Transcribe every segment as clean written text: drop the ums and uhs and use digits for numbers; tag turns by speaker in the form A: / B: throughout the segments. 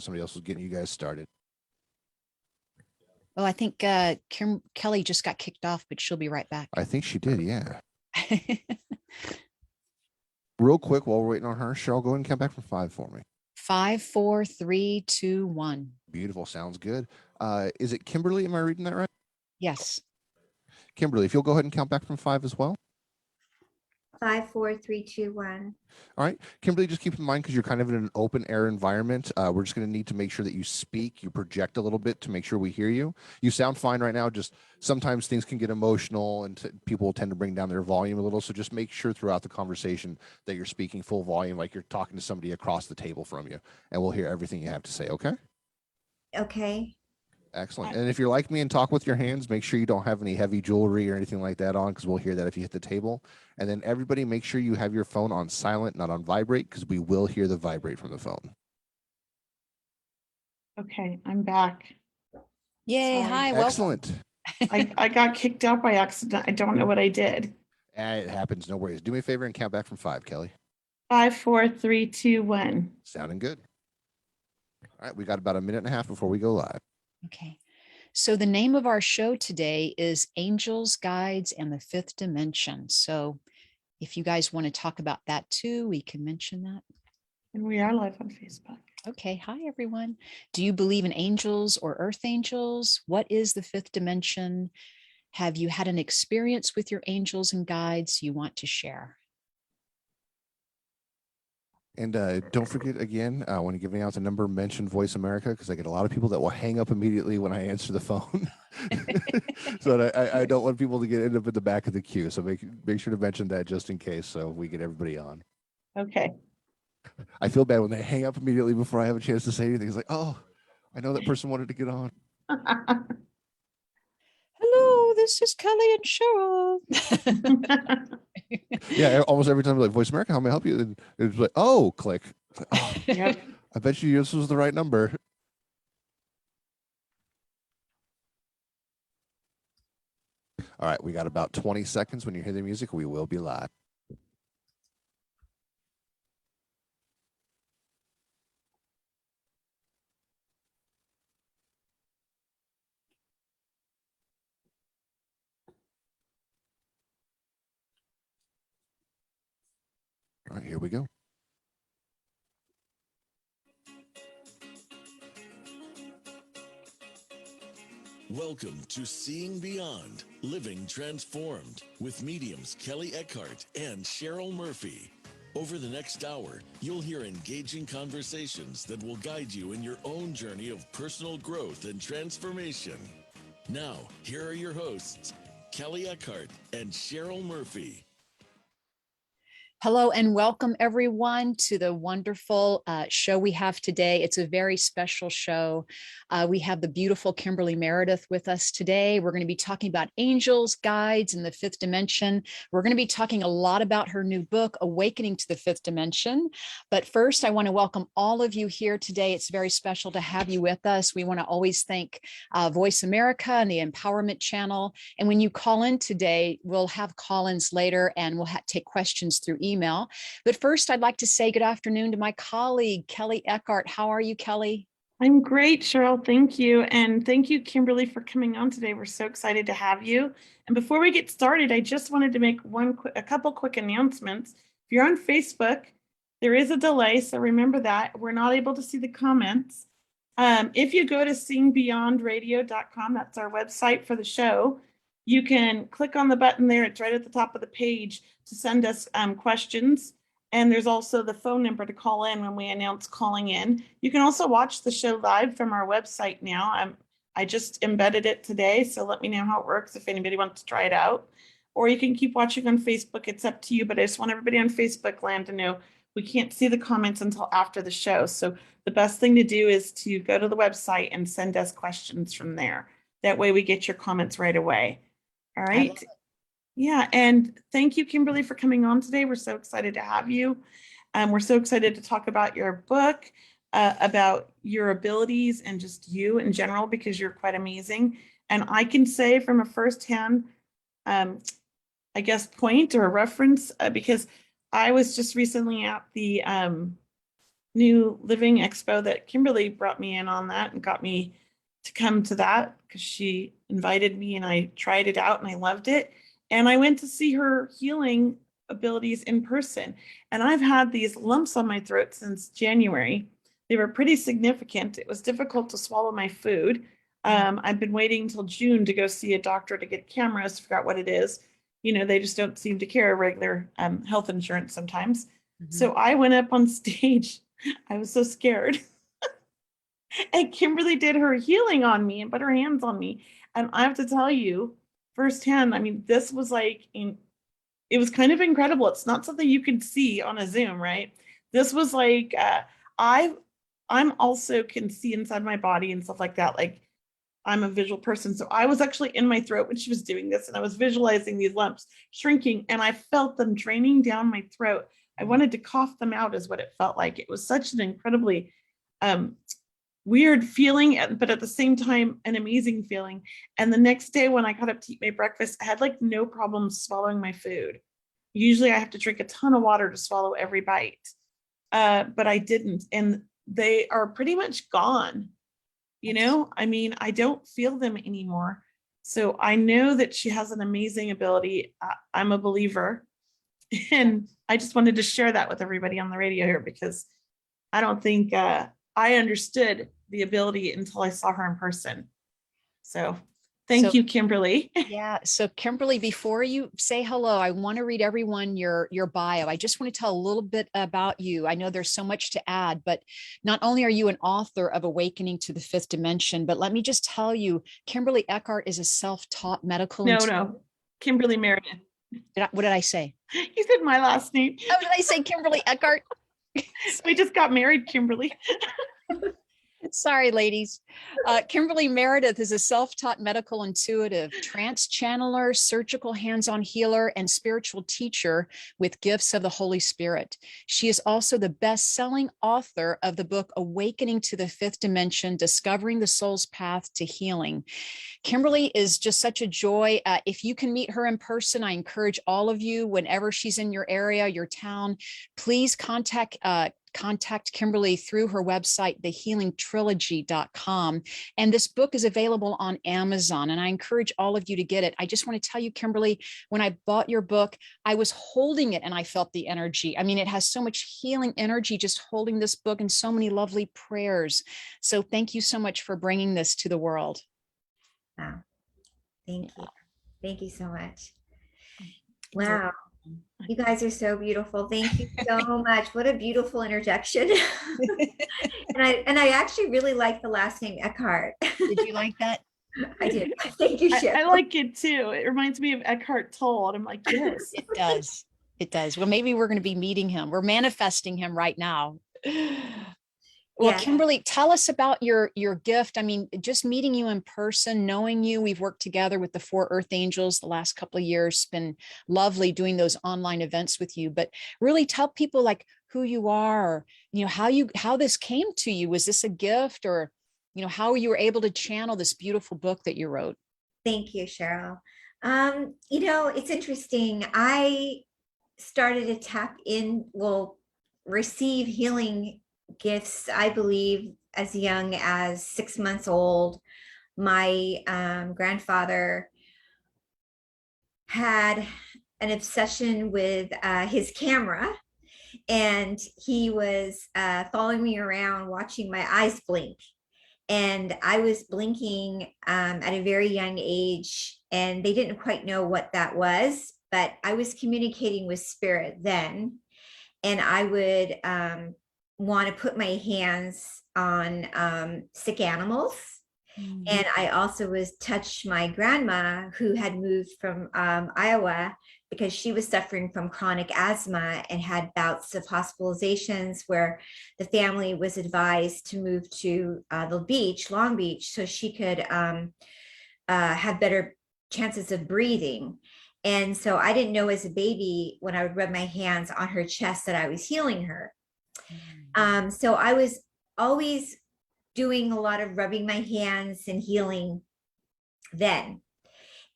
A: somebody else was getting you guys started.
B: Oh, I think Kelly just got kicked off, but she'll be right back.
A: I think she did, yeah. Real quick, while we're waiting on her, Cheryl, go ahead and count back from 5 for me.
B: 5, 4, 3, 2, 1.
A: Beautiful. Sounds good. Is it Kimberly? Am I reading that right?
B: Yes.
A: Kimberly, if you'll go ahead and count back from 5 as well.
C: 5, 4, 3, 2, 1.
A: All right, Kimberly, just keep in mind, because you're kind of in an open air environment, we're just going to need to make sure that you speak, you project a little bit to make sure we hear you. You sound fine right now. Just sometimes things can get emotional and people will tend to bring down their volume a little. So just make sure throughout the conversation that you're speaking full volume, like you're talking to somebody across the table from you, and we'll hear everything you have to say. Okay?
C: Okay.
A: Excellent. And if you're like me and talk with your hands, make sure you don't have any heavy jewelry or anything like that on, because we'll hear that if you hit the table. And then everybody, make sure you have your phone on silent, not on vibrate, because we will hear the vibrate from the phone.
D: Okay, I'm back.
B: Yay.
D: Sorry.
B: Hi.
A: Excellent.
D: I got kicked out by accident. I don't know what I did.
A: It happens. No worries. Do me a favor and count back from 5, Kelly.
D: 5, 4, 3, 2, 1.
A: Sounding good. All right, we got about a minute and a half before we go live.
B: Okay. So the name of our show today is Angels, Guides, and the Fifth Dimension. So if you guys want to talk about that too, we can mention that.
D: And we are live on Facebook.
B: Okay. Hi, everyone. Do you believe in angels or earth angels? What is the fifth dimension? Have you had an experience with your angels and guides you want to share?
A: And don't forget, again, when you're giving out the number, mention Voice America, because I get a lot of people that will hang up immediately when I answer the phone. So I don't want people to end up in the back of the queue. So make sure to mention that just in case, so we get everybody on.
D: Okay.
A: I feel bad when they hang up immediately before I have a chance to say anything. It's like, oh, I know that person wanted to get on.
B: Hello, this is Kelly and Cheryl.
A: Yeah, almost every time, like, Voice America, how may I help you? And it's like, oh, click. Like, oh,
D: Yep.
A: I bet you this was the right number. All right, we got about 20 seconds. When you hear the music, we will be live. All right, here we go.
E: Welcome to Seeing Beyond, Living Transformed with mediums Kelley Eckhardt and Cheryl Murphy. Over the next hour, you'll hear engaging conversations that will guide you in your own journey of personal growth and transformation. Now, here are your hosts, Kelley Eckhardt and Cheryl Murphy.
B: Hello and welcome everyone to the wonderful show we have today. It's a very special show. We have the beautiful Kimberly Meredith with us today. We're going to be talking about angels, guides, and the fifth dimension. We're going to be talking a lot about her new book, Awakening to the Fifth Dimension. But first, I want to welcome all of you here today. It's very special to have you with us. We want to always thank Voice America and the Empowerment Channel. And when you call in today, we'll have call-ins later and we'll take questions through email. But first, I'd like to say good afternoon to my colleague, Kelly Eckhardt. How are you, Kelly?
D: I'm great, Cheryl. Thank you. And thank you, Kimberly, for coming on today. We're so excited to have you. And before we get started, I just wanted to make a couple quick announcements. If you're on Facebook, there is a delay. So remember that. We're not able to see the comments. If you go to seeingbeyondradio.com, that's our website for the show, you can click on the button there. It's right at the top of the page to send us questions. And there's also the phone number to call in when we announce calling in. You can also watch the show live from our website now. I just embedded it today, so let me know how it works if anybody wants to try it out. Or you can keep watching on Facebook. It's up to you, but I just want everybody on Facebook land to know we can't see the comments until after the show. So the best thing to do is to go to the website and send us questions from there. That way we get your comments right away. All right. Yeah. And thank you, Kimberly, for coming on today. We're so excited to have you. We're so excited to talk about your book, about your abilities and just you in general, because you're quite amazing. And I can say from a firsthand, I guess, point or reference, because I was just recently at the New Living Expo that Kimberly brought me in on that and got me to come to that because she invited me and I tried it out and I loved it. And I went to see her healing abilities in person. And I've had these lumps on my throat since January. They were pretty significant. It was difficult to swallow my food. I've been waiting until June to go see a doctor to get cameras to figure out what it is. You know, they just don't seem to care regular health insurance sometimes. So I went up on stage. I was so scared. And Kimberly did her healing on me and put her hands on me. And I have to tell you firsthand, I mean, this was like, it was kind of incredible. It's not something you can see on a Zoom, right? This was like, I'm also can see inside my body and stuff like that. Like I'm a visual person. So I was actually in my throat when she was doing this and I was visualizing these lumps shrinking and I felt them draining down my throat. I wanted to cough them out is what it felt like. It was such an incredibly weird feeling, but at the same time, an amazing feeling. And the next day when I got up to eat my breakfast, I had like no problem swallowing my food. Usually I have to drink a ton of water to swallow every bite, but I didn't. And they are pretty much gone. You know, I mean, I don't feel them anymore. So I know that she has an amazing ability. I'm a believer. And I just wanted to share that with everybody on the radio here because I don't think I understood the ability until I saw her in person. So thank you, Kimberly.
B: Yeah. So Kimberly, before you say hello, I want to read everyone your bio. I just want to tell a little bit about you. I know there's so much to add, but not only are you an author of Awakening to the Fifth Dimension, but let me just tell you, Kimberly Eckhardt is a self-taught medical.
D: No, Kimberly Meredith.
B: What did I say?
D: You said my last name.
B: Oh, did I say Kimberly Eckhardt?
D: We just got married, Kimberly.
B: Sorry, ladies. Kimberly Meredith is a self-taught medical intuitive, trance channeler, surgical hands-on healer, and spiritual teacher with gifts of the Holy Spirit. She is also the best-selling author of the book Awakening to the Fifth Dimension, Discovering the Soul's Path to Healing. Kimberly is just such a joy. If you can meet her in person, I encourage all of you, whenever she's in your area, your town, please contact Kimberly through her website, thehealingtrilogy.com. And this book is available on Amazon. And I encourage all of you to get it. I just want to tell you, Kimberly, when I bought your book, I was holding it and I felt the energy. I mean, it has so much healing energy just holding this book and so many lovely prayers. So thank you so much for bringing this to the world.
C: Wow. Thank you. Thank you so much. Wow. You guys are so beautiful. Thank you so much. What a beautiful interjection. and I actually really like the last name Eckhardt.
B: Did you like that?
C: I did. Thank you, Cheryl.
D: I like it too. It reminds me of Eckhart Tolle. And I'm like, yes.
B: It does. It does. Well, maybe we're going to be meeting him. We're manifesting him right now. Well,
C: Yeah.
B: Kimberly, tell us about your gift. I mean, just meeting you in person, knowing you, we've worked together with the 4 Earth Angels the last couple of years. It's been lovely doing those online events with you, but really tell people like who you are, you know, how this came to you. Was this a gift or, you know, how you were able to channel this beautiful book that you wrote?
C: Thank you, Cheryl. You know, it's interesting. I started to tap in, receive healing gifts, I believe, as young as 6 months old. My grandfather had an obsession with his camera, and he was following me around, watching my eyes blink. And I was blinking at a very young age, and they didn't quite know what that was, but I was communicating with spirit then. And I would want to put my hands on sick animals. And I also was touched my grandma, who had moved from Iowa because she was suffering from chronic asthma and had bouts of hospitalizations where the family was advised to move to the beach, Long Beach, so she could have better chances of breathing. And so I didn't know as a baby, when I would rub my hands on her chest, that I was healing her. So I was always doing a lot of rubbing my hands and healing then.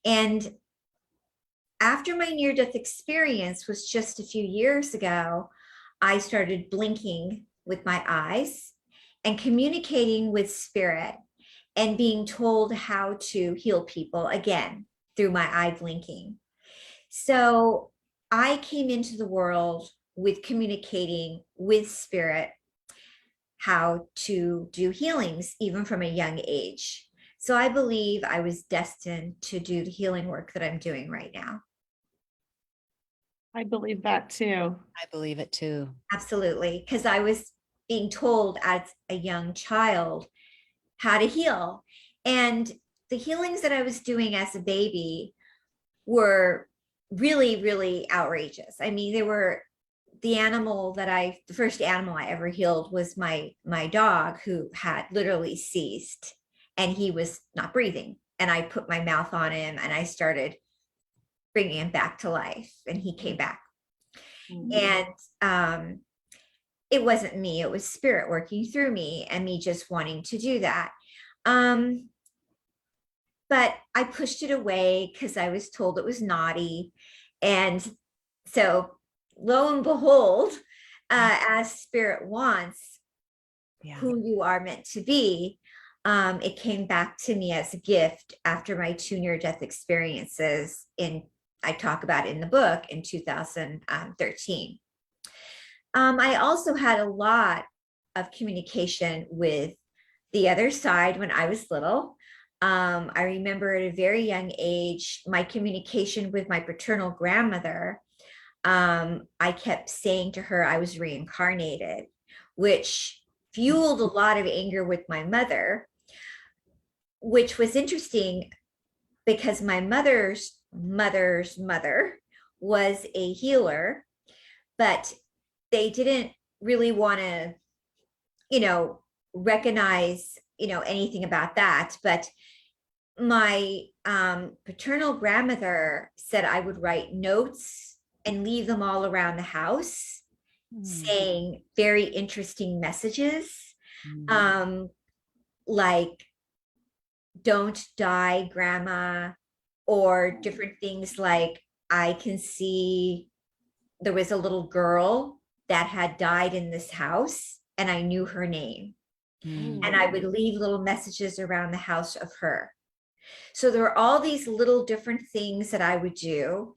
C: And after my near-death experience was just a few years ago, I started blinking with my eyes and communicating with spirit and being told how to heal people again through my eye blinking. So I came into the world with communicating with spirit, how to do healings, even from a young age. So I believe I was destined to do the healing work that I'm doing right now.
D: I believe that too.
B: I believe it too.
C: Absolutely. Because I was being told as a young child how to heal. And the healings that I was doing as a baby were really, really outrageous. I mean, they were the first animal I ever healed was my dog, who had literally seized and he was not breathing. And I put my mouth on him and I started bringing him back to life, and he came back. And it wasn't me, it was spirit working through me and me just wanting to do that. But I pushed it away because I was told it was naughty. And so lo and behold, as spirit wants, who you are meant to be, it came back to me as a gift after my 2 near-death experiences I talk about in the book in 2013. I also had a lot of communication with the other side when I was little. I remember at a very young age, my communication with my paternal grandmother. I kept saying to her I was reincarnated, which fueled a lot of anger with my mother, which was interesting because my mother's mother was a healer, but they didn't really want to, recognize, anything about that. But my paternal grandmother said I would write notes and leave them all around the house, saying very interesting messages, like, "Don't die, Grandma," or different things like, "I can see there was a little girl that had died in this house and I knew her name." And I would leave little messages around the house of her. So there were all these little different things that I would do.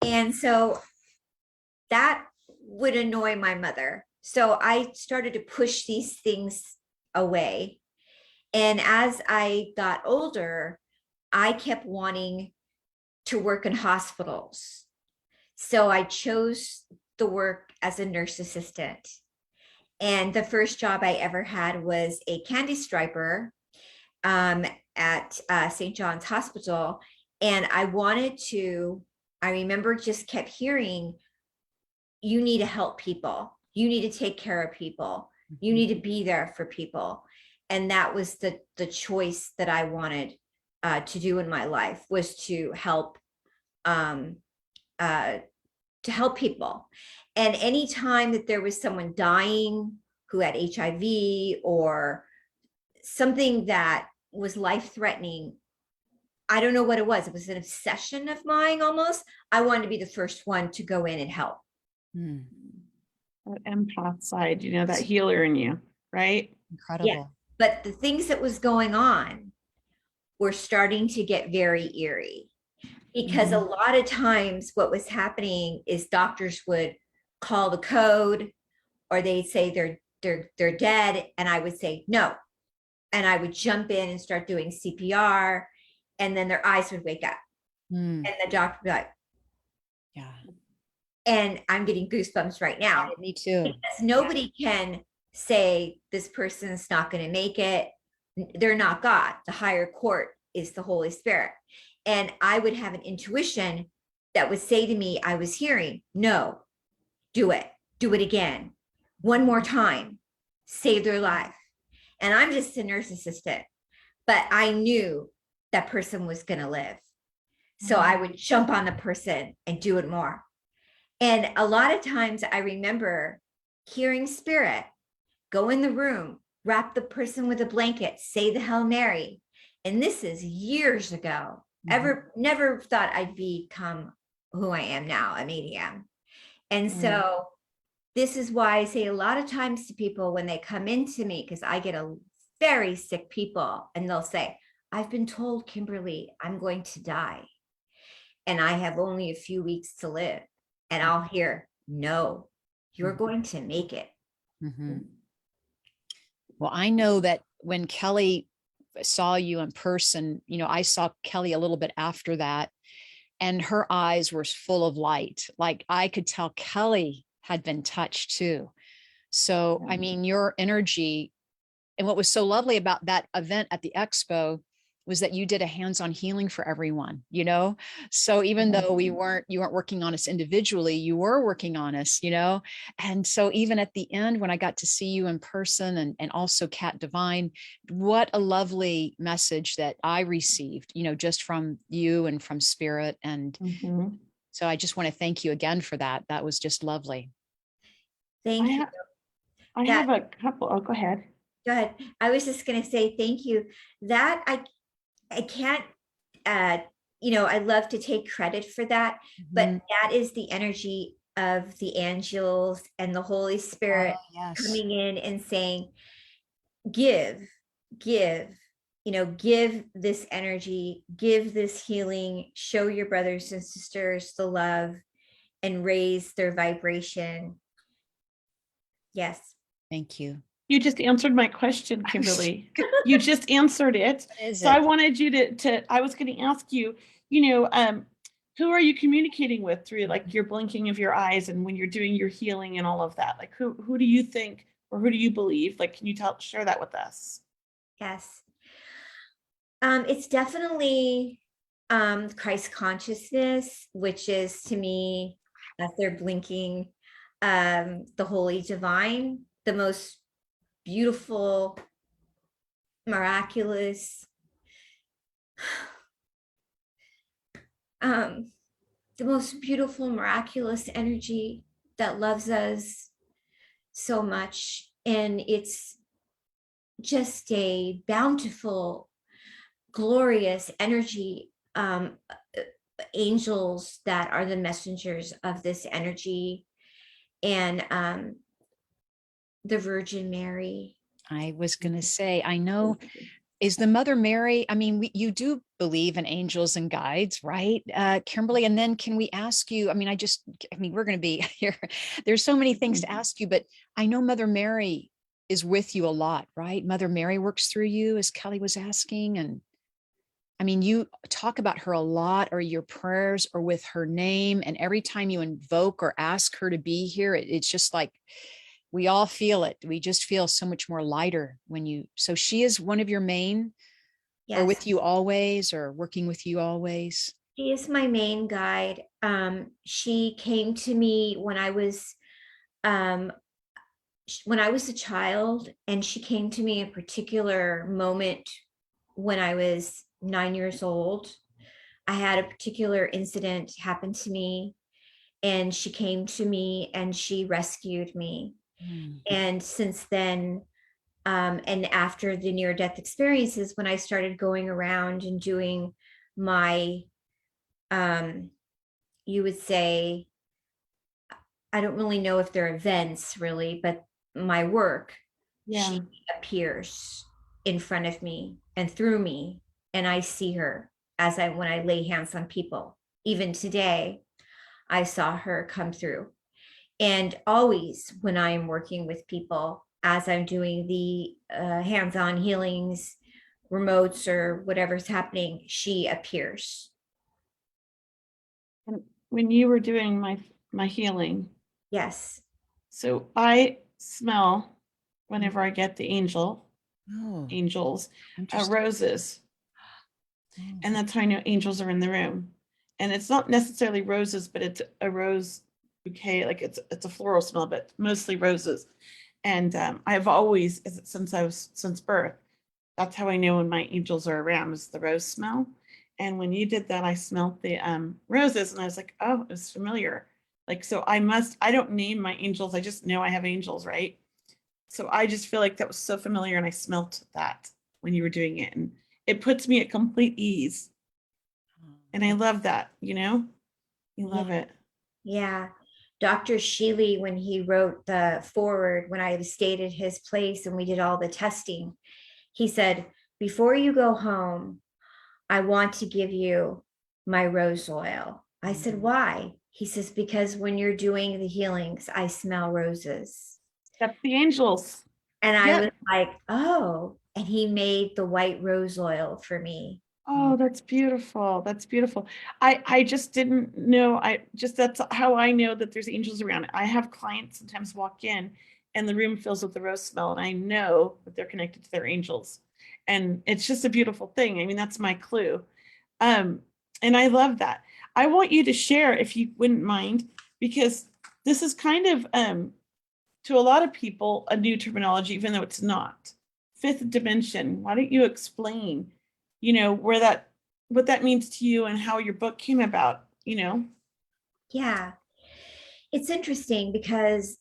C: And so that would annoy my mother. So I started to push these things away. And as I got older, I kept wanting to work in hospitals. So I chose the work as a nurse assistant. And the first job I ever had was a candy striper at St. John's Hospital. And I remember just kept hearing, "You need to help people. You need to take care of people. You need to be there for people." And that was the choice that I wanted to do in my life, was to help people. And anytime that there was someone dying who had HIV or something that was life-threatening, I don't know what it was. It was an obsession of mine almost. I wanted to be the first one to go in and help.
D: That empath side, that healer in you, right?
B: Incredible.
C: Yeah. But the things that was going on were starting to get very eerie, because a lot of times what was happening is doctors would call the code, or they'd say they're dead, and I would say no, and I would jump in and start doing CPR, and then their eyes would wake up, and the doctor would be like,
B: Yeah.
C: and I'm getting goosebumps right now.
B: Me too.
C: Because nobody can say this person's not going to make it. They're not God. The higher court is the Holy Spirit. And I would have an intuition that would say to me, I was hearing, "No, do it again, one more time, save their life." And I'm just a nurse assistant, but I knew that person was going to live. So I would jump on the person and do it more. And a lot of times I remember hearing spirit go in the room, wrap the person with a blanket, say the Hail Mary. And this is years ago. Never thought I'd become who I am now, a medium. And so this is why I say a lot of times to people when they come into me, because I get a very sick people, and they'll say, I've been told, Kimberly, I'm going to die and I have only a few weeks to live. And I'll hear, no, you're going to make it.
B: Mhm. Well, I know that when Kelley saw you in person, I saw Kelley a little bit after that, and her eyes were full of light. Like I could tell Kelley had been touched too. So, I mean, your energy, and what was so lovely about that event at the expo was that you did a hands-on healing for everyone, so even though you weren't working on us individually, you were working on us, and so even at the end, when I got to see you in person, and also Kat Divine, what a lovely message that I received, just from you and from Spirit. And so I just want to thank you again for that. That was just lovely.
C: Thank you.
D: I have a couple. Oh, go ahead.
C: Go ahead. I was just going to say thank you. That I can't, I love to take credit for that, but that is the energy of the angels and the Holy Spirit coming in and saying, give this energy, give this healing, show your brothers and sisters the love, and raise their vibration. Yes.
B: Thank you.
D: You just answered my question, Kimberly. You just answered it. So I wanted you I was going to ask you, who are you communicating with through like your blinking of your eyes and when you're doing your healing and all of that? Like who do you think, or who do you believe? Like, can you share that with us?
C: Yes. It's definitely Christ consciousness, which is to me, as they're blinking, the Holy Divine, the most beautiful, miraculous, the most beautiful, miraculous energy that loves us so much. And it's just a bountiful, glorious energy. Angels that are the messengers of this energy, and the Virgin Mary.
B: I was going to say, I know, is the Mother Mary, I mean, you do believe in angels and guides, right, Kimberly? And then can we ask you, we're going to be here. There's so many things to ask you, but I know Mother Mary is with you a lot, right? Mother Mary works through you, as Kelley was asking. And I mean, you talk about her a lot, or your prayers, or with her name. And every time you invoke or ask her to be here, it's just like, we all feel it. We just feel so much more lighter so she is one of your main, or with you always, or working with you always.
C: She is my main guide. She came to me when I was a child, and she came to me a particular moment when I was 9 years old. I had a particular incident happen to me, and she came to me and she rescued me. And since then, and after the near-death experiences, when I started going around and doing my, you would say, I don't really know if they're events really, but my work, she appears in front of me and through me, and I see her when I lay hands on people. Even today, I saw her come through. And always when I am working with people, as I'm doing the hands-on healings, remotes, or whatever's happening, she appears.
D: And when you were doing my healing,
C: yes.
D: So I smell whenever I get the angels, roses. And that's how I know angels are in the room. And it's not necessarily roses, but it's a rose bouquet. Like it's a floral smell, but mostly roses. And I've always, since birth, that's how I know when my angels are around, is the rose smell. And when you did that, I smelled the roses, and I was like, oh, it was familiar. Like, so I don't name my angels. I just know I have angels, right? So I just feel like that was so familiar, and I smelt that when you were doing it. And it puts me at complete ease. And I love that, you love it.
C: Yeah. Dr. Sheely, when he wrote the foreword, when I stayed at his place and we did all the testing, he said, before you go home, I want to give you my rose oil. I said, why? He says, because when you're doing the healings, I smell roses.
D: That's the angels.
C: And I
B: Yeah.
C: was like, oh, and he made the white rose oil for me.
D: Oh, that's beautiful. That's beautiful. I just didn't know. That's how I know that there's angels around. I have clients sometimes walk in and the room fills with the rose smell, and I know that they're connected to their angels. And it's just a beautiful thing. I mean, that's my clue. And I love that. I want you to share, if you wouldn't mind, because this is kind of to a lot of people a new terminology, even though it's not. Fifth dimension. Why don't you explain, what that means to you and how your book came about,
C: Yeah. It's interesting because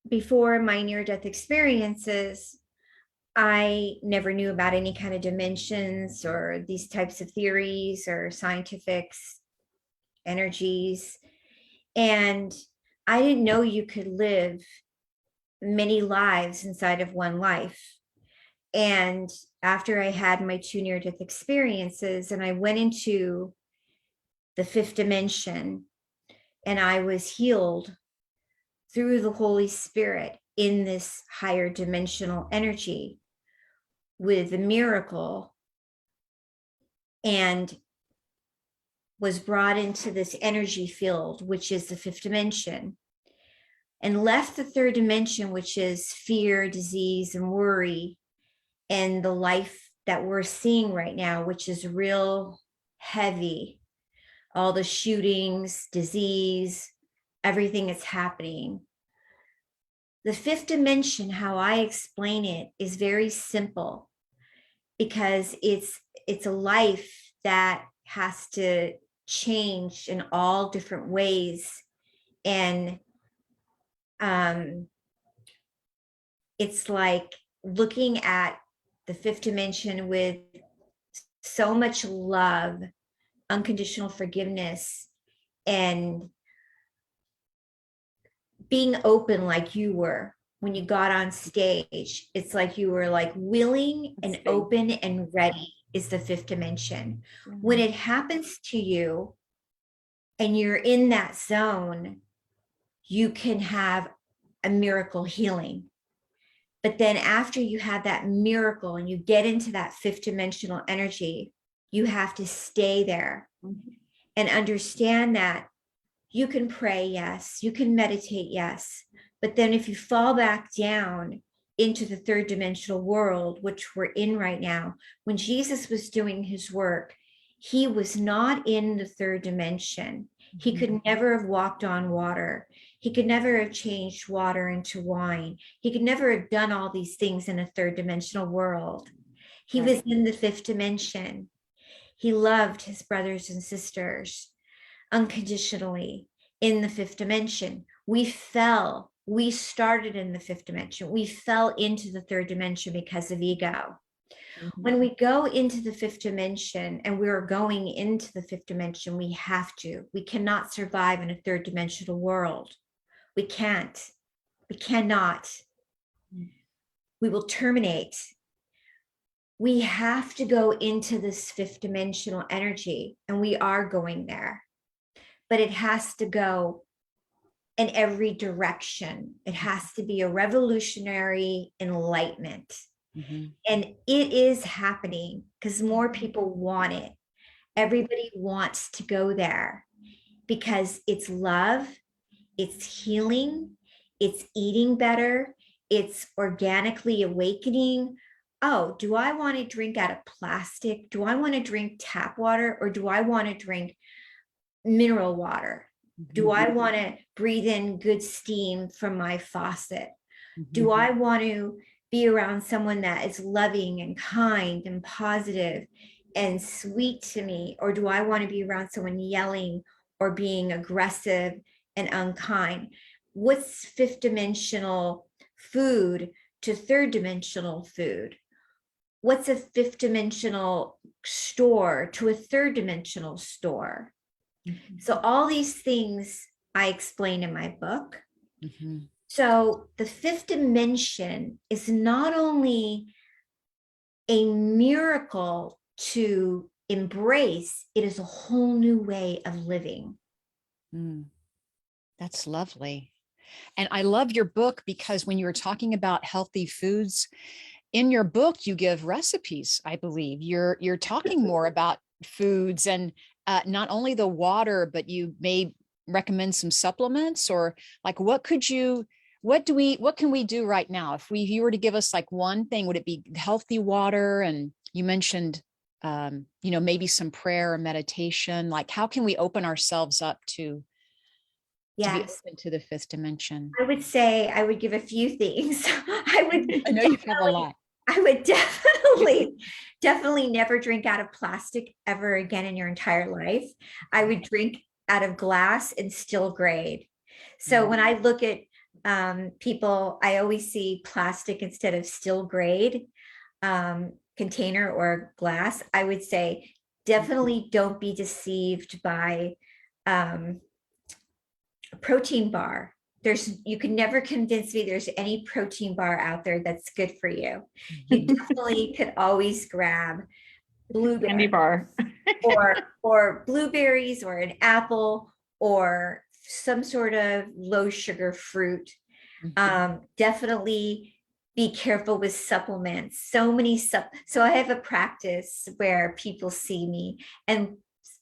C: before my near-death experiences, I never knew about any kind of dimensions or these types of theories or scientific energies. And I didn't know you could live many lives inside of one life. And after I had my 2 near-death experiences and I went into the 5th dimension and I was healed through the Holy Spirit in this higher dimensional energy with a miracle, and was brought into this energy field, which is the 5th dimension, and left the 3rd dimension, which is fear, disease, and worry, and the life that we're seeing right now, which is real heavy. All the shootings, disease, everything that's happening. The 5th dimension, how I explain it, is very simple because it's a life that has to change in all different ways. And it's like looking at the 5th dimension with so much love, unconditional forgiveness, and being open like you were when you got on stage. It's like you were like willing and open and ready is the 5th dimension. When it happens to you and you're in that zone, you can have a miracle healing. But then after you have that miracle and you get into that 5th dimensional energy, you have to stay there and understand that you can pray, yes, you can meditate, yes. But then if you fall back down into the 3rd dimensional world, which we're in right now, when Jesus was doing his work, he was not in the 3rd dimension. He could never have walked on water. He could never have changed water into wine. He could never have done all these things in a 3rd dimensional world. He was in the 5th dimension. He loved his brothers and sisters unconditionally in the 5th dimension. We started in the 5th dimension. We fell into the 3rd dimension because of ego. When we go into the 5th dimension, and we're going into the 5th dimension, we cannot survive in a 3rd dimensional world. We cannot. We will terminate. We have to go into this 5th dimensional energy, and we are going there. But it has to go in every direction. It has to be a revolutionary enlightenment. And it is happening because more people want it. Everybody wants to go there because it's love, it's healing, it's eating better, it's organically awakening. Oh, do I want to drink out of plastic? Do I want to drink tap water, or do I want to drink mineral water? Do I want to breathe in good steam from my faucet? Do I want to be around someone that is loving and kind and positive and sweet to me? Or do I want to be around someone yelling or being aggressive and unkind? What's 5th dimensional food to 3rd dimensional food? What's a 5th dimensional store to a 3rd dimensional store? So all these things I explain in my book.
B: Mhm.
C: So the fifth dimension is not only a miracle to embrace, it is a whole new way of living.
B: Mm. That's lovely. And I love your book because when you were talking about healthy foods, in your book, you give recipes, I believe. You're talking more about foods and not only the water, but you may recommend some supplements or like what can we do right now? If you were to give us like one thing, would it be healthy water? And you mentioned maybe some prayer or meditation. Like how can we open ourselves up to be
C: Yes.
B: open to the fifth dimension?
C: I would say I would give a few things. I would
B: I know you have a lot.
C: I would definitely never drink out of plastic ever again in your entire life. I would drink out of glass and still grade. So when I look at people, I always see plastic instead of still grade container or glass. I would say definitely don't be deceived by a protein bar. You can never convince me there's any protein bar out there that's good for you. You definitely could always grab
D: Candy
C: blueberry
D: bar.
C: or blueberries or an apple or some sort of low sugar fruit. Definitely be careful with supplements. So I have a practice where people see me and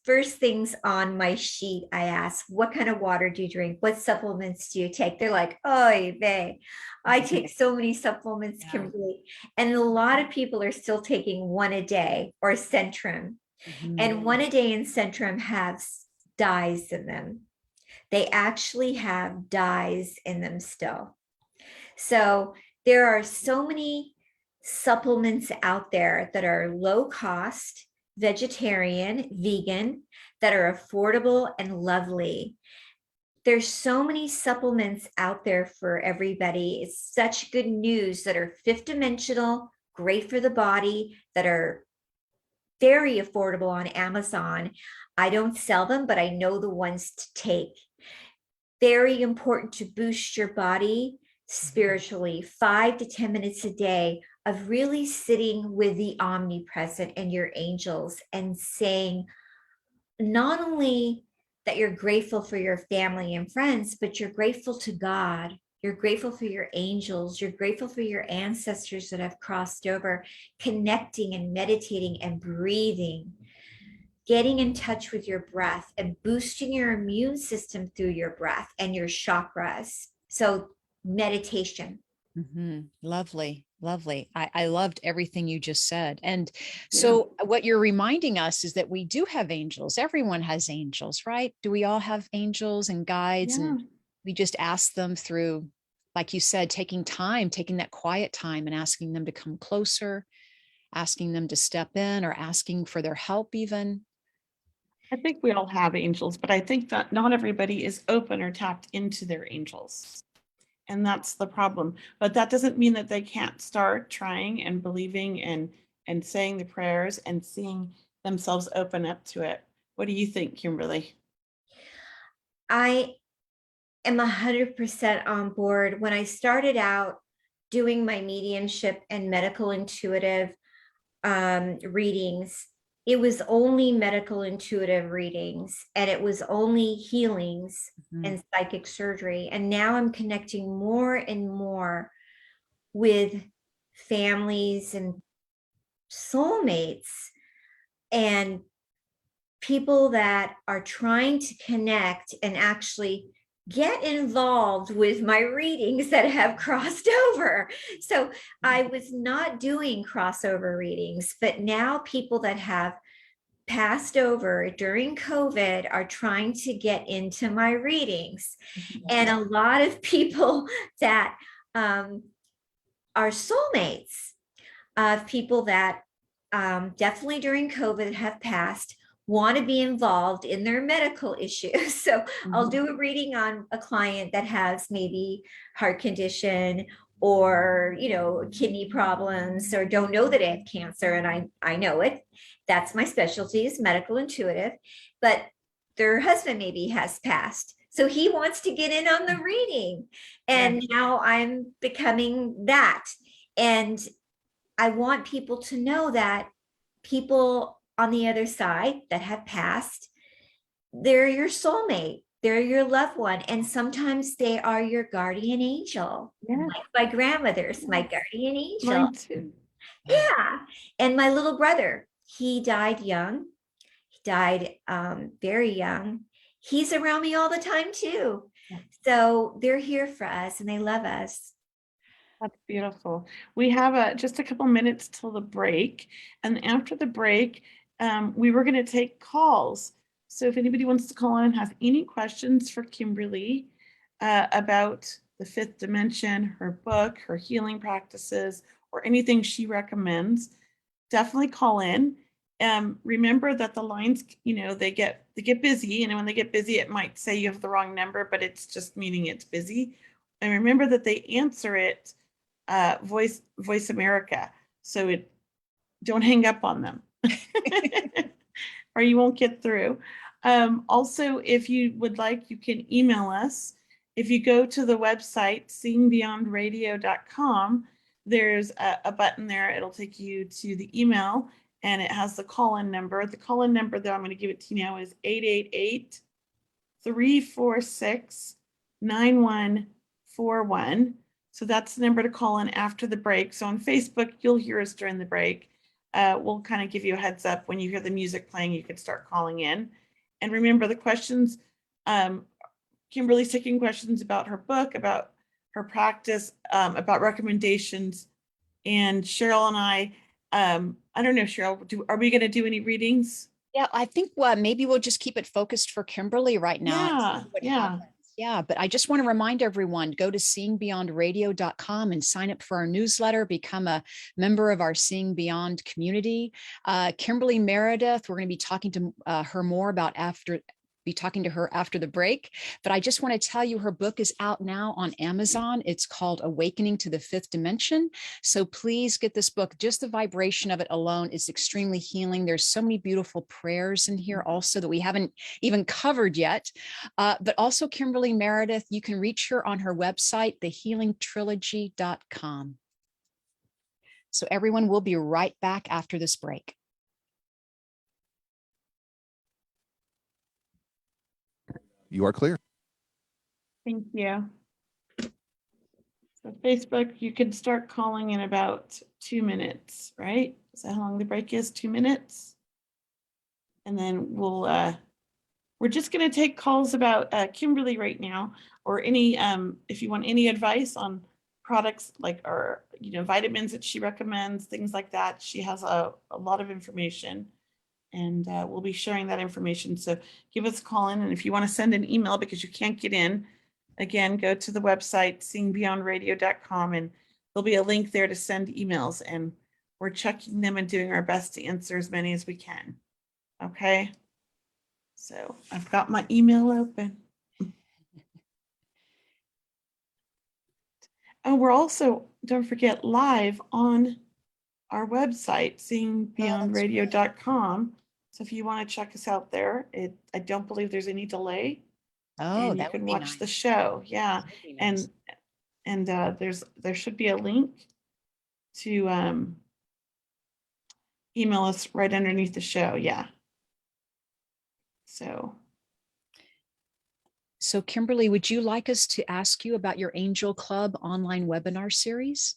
C: first things on my sheet, I ask, what kind of water do you drink? What supplements do you take? They're like, oh, babe, I take so many supplements,
B: Yeah.
C: Kimberly. And a lot of people are still taking one a day or Centrum. And one a day in Centrum has dyes in them. They actually have dyes in them still. So there are so many supplements out there that are low cost, vegetarian, vegan, that are affordable and lovely. There's so many supplements out there for everybody. It's such good news that are fifth dimensional, great for the body, that are very affordable on Amazon. I don't sell them, but I know the ones to take. Very important to boost your body spiritually, 5 to 10 minutes a day of really sitting with the omnipresent and your angels and saying not only that you're grateful for your family and friends, but you're grateful to God. You're grateful for your angels. You're grateful for your ancestors that have crossed over, connecting and meditating and breathing, getting in touch with your breath and boosting your immune system through your breath and your chakras. So meditation.
B: Lovely, lovely. I loved everything you just said. And so what you're reminding us is that we do have angels. Everyone has angels, right? Do we all have angels and guides?
D: Yeah.
B: And we just ask them through, like you said, taking that quiet time and asking them to come closer, asking them to step in or asking for their help even.
D: I think we all have angels, but I think that not everybody is open or tapped into their angels. And that's the problem. But that doesn't mean that they can't start trying and believing and saying the prayers and seeing themselves open up to it. What do you think, Kimberly?
C: I am 100% on board. When I started out doing my mediumship and medical intuitive readings, it was only medical intuitive readings and it was only healings and psychic surgery. And now I'm connecting more and more with families and soulmates and people that are trying to connect and actually get involved with my readings that have crossed over. So I was not doing crossover readings, but now people that have passed over during COVID are trying to get into my readings. And a lot of people that are soulmates of people that definitely during COVID have passed, want to be involved in their medical issues. So I'll do a reading on a client that has maybe heart condition or, kidney problems or don't know that they have cancer. And I know it. That's my specialty is medical intuitive, but their husband maybe has passed. So he wants to get in on the reading. And now I'm becoming that. And I want people to know that people on the other side that have passed, they're your soulmate. They're your loved one. And sometimes they are your guardian angel.
D: Yeah.
C: Like my grandmother's my guardian angel.
D: Mine too.
C: Yeah. And my little brother, he died young. He died very young. He's around me all the time too. So they're here for us and they love us.
D: That's beautiful. We have just a couple minutes till the break. And after the break, we were going to take calls. So if anybody wants to call in and have any questions for Kimberly about the fifth dimension, her book, her healing practices, or anything she recommends, definitely call in. Remember that the lines, they get busy, and when they get busy, it might say you have the wrong number, but it's just meaning it's busy. And remember that they answer it Voice America, so don't hang up on them or you won't get through. Also, if you would like, you can email us. If you go to the website seeingbeyondradio.com, there's a button there. It'll take you to the email, and it has the call-in number. The call-in number that I'm going to give it to you now is 888-346-9141. So that's the number to call in after the break. So on Facebook, you'll hear us during the break. We'll kind of give you a heads up when you hear the music playing, you can start calling in. And remember the questions, Kimberly's taking questions about her book, about her practice, about recommendations. And Cheryl and I don't know, Cheryl, are we going to do any readings?
B: Yeah, I think maybe we'll just keep it focused for Kimberly right now.
D: Yeah, yeah.
B: Happens. Yeah, but I just want to remind everyone, go to seeingbeyondradio.com and sign up for our newsletter, become a member of our Seeing Beyond community. Kimberly Meredith, we're going to be talking to her more about talking to her after the break. But I just want to tell you, her book is out now on Amazon. It's called Awakening to the Fifth Dimension. So please get this book. Just the vibration of it alone is extremely healing. There's so many beautiful prayers in here also that we haven't even covered yet. But also Kimberly Meredith, you can reach her on her website, thehealingtrilogy.com. So everyone, will be right back after this break.
A: You are clear.
D: Thank you. So Facebook, you can start calling in about 2 minutes, right? Is that how long the break is? 2 minutes? And then we're just going to take calls about Kimberly right now, or any, if you want any advice on products like, or, vitamins that she recommends, things like that. She has a lot of information. And we'll be sharing that information. So give us a call in. And if you want to send an email because you can't get in, again, go to the website, seeingbeyondradio.com, and there'll be a link there to send emails. And we're checking them and doing our best to answer as many as we can. Okay. So I've got my email open. And we're also, don't forget, live on our website, seeingbeyondradio.com. So if you want to check us out there, I don't believe there's any delay.
B: Oh,
D: and you can watch the show. Yeah. Nice. And there should be a link to email us right underneath the show. Yeah. So
B: Kimberly, would you like us to ask you about your Angel Club online webinar series?